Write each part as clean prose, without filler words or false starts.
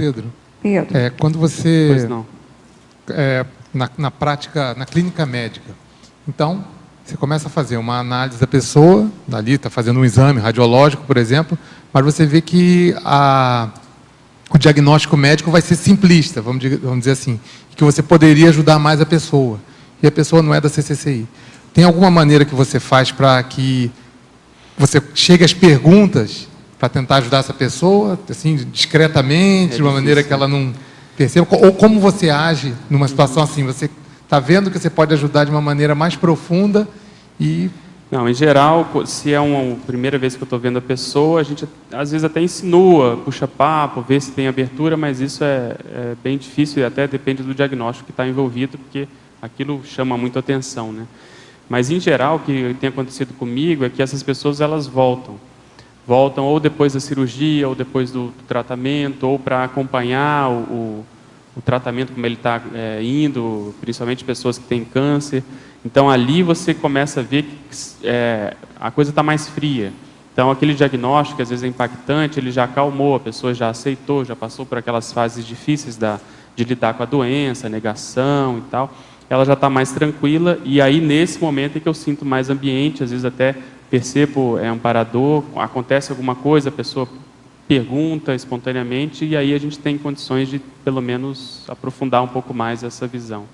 Pedro. Pedro. Quando você... Pois não. Na prática, na clínica médica, então, você começa a fazer uma análise da pessoa, ali está fazendo um exame radiológico, por exemplo, mas você vê que o diagnóstico médico vai ser simplista, vamos dizer assim, que você poderia ajudar mais a pessoa, e a pessoa não é da CCCI. Tem alguma maneira que você faz para que você chegue às perguntas para tentar ajudar essa pessoa, assim, discretamente, de uma maneira que ela não perceba? Ou como você age numa situação assim? Você está vendo que você pode ajudar de uma maneira mais profunda e... Não, em geral, se é uma primeira vez que eu estou vendo a pessoa, a gente às vezes até insinua, puxa papo, vê se tem abertura, mas isso é bem difícil e até depende do diagnóstico que está envolvido, porque aquilo chama muito atenção, né? Mas, em geral, o que tem acontecido comigo é que essas pessoas, elas voltam ou depois da cirurgia, ou depois do tratamento, ou para acompanhar o tratamento, como ele está indo, principalmente pessoas que têm câncer. Então, ali você começa a ver que a coisa está mais fria. Então, aquele diagnóstico, que às vezes é impactante, ele já acalmou, a pessoa já aceitou, já passou por aquelas fases difíceis de lidar com a doença, negação e tal. Ela já está mais tranquila, e aí, nesse momento, é que eu sinto mais ambiente, às vezes até percebo um parador, acontece alguma coisa, a pessoa pergunta espontaneamente, e aí a gente tem condições de, pelo menos, aprofundar um pouco mais essa visão.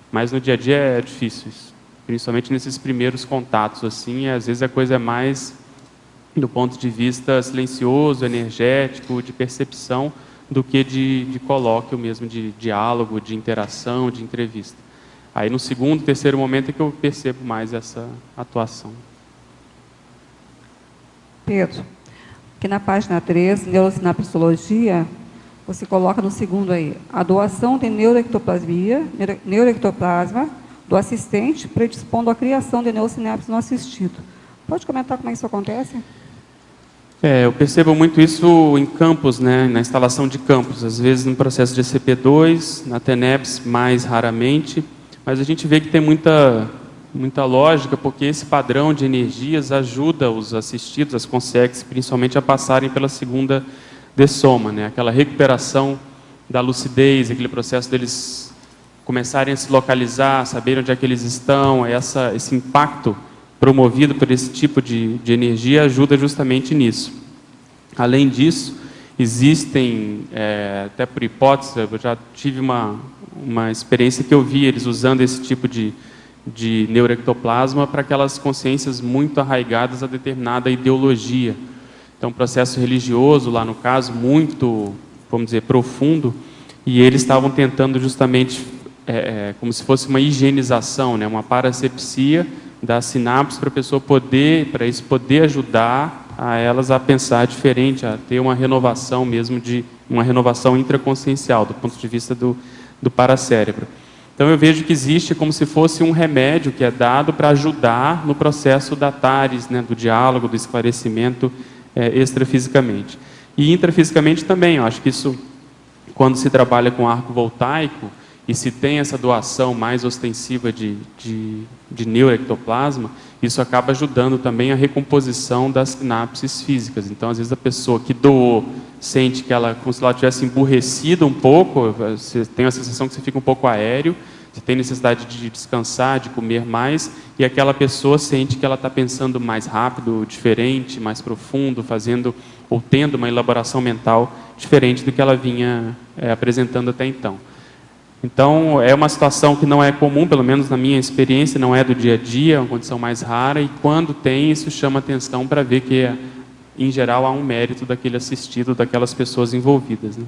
Mas no dia a dia é difícil isso, principalmente nesses primeiros contatos, assim, às vezes a coisa é mais do ponto de vista silencioso, energético, de percepção, do que de colóquio mesmo, de diálogo, de interação, de entrevista. Aí no segundo, terceiro momento é que eu percebo mais essa atuação. Pedro, aqui na página 3, Neurosinapsologia, você coloca no segundo aí, a doação de neuroectoplasma do assistente predispondo à criação de neurosinapses no assistido. Pode comentar como é que isso acontece? Eu percebo muito isso em campos, né, na instalação de campos, às vezes no processo de SCP-2, na TENEPS mais raramente, mas a gente vê que tem muita lógica, porque esse padrão de energias ajuda os assistidos, as consegues, principalmente a passarem pela segunda dessoma, né? Aquela recuperação da lucidez, aquele processo deles começarem a se localizar, saber onde é que eles estão, esse impacto promovido por esse tipo de energia ajuda justamente nisso. Além disso, existem, até por hipótese, eu já tive uma experiência que eu vi eles usando esse tipo de neuroectoplasma para aquelas consciências muito arraigadas a determinada ideologia. Então, um processo religioso, lá no caso, muito, vamos dizer, profundo, e eles estavam tentando justamente, como se fosse uma higienização, né, uma parasepsia da sinapse para a pessoa para isso poder ajudar a elas a pensar diferente, a ter uma renovação mesmo, uma renovação intraconsciencial, do ponto de vista do paracérebro. Então eu vejo que existe como se fosse um remédio que é dado para ajudar no processo da TARES, né, do diálogo, do esclarecimento extrafisicamente. E intrafisicamente também, eu acho que isso, quando se trabalha com arco voltaico, e se tem essa doação mais ostensiva de neuroectoplasma, isso acaba ajudando também a recomposição das sinapses físicas. Então, às vezes, a pessoa que doou sente que ela, como se ela tivesse emburrecido um pouco, você tem a sensação que você fica um pouco aéreo, você tem necessidade de descansar, de comer mais, e aquela pessoa sente que ela está pensando mais rápido, diferente, mais profundo, fazendo ou tendo uma elaboração mental diferente do que ela vinha apresentando até então. Então, é uma situação que não é comum, pelo menos na minha experiência, não é do dia a dia, é uma condição mais rara, e quando tem, isso chama atenção para ver que, em geral, há um mérito daquele assistido, daquelas pessoas envolvidas, né?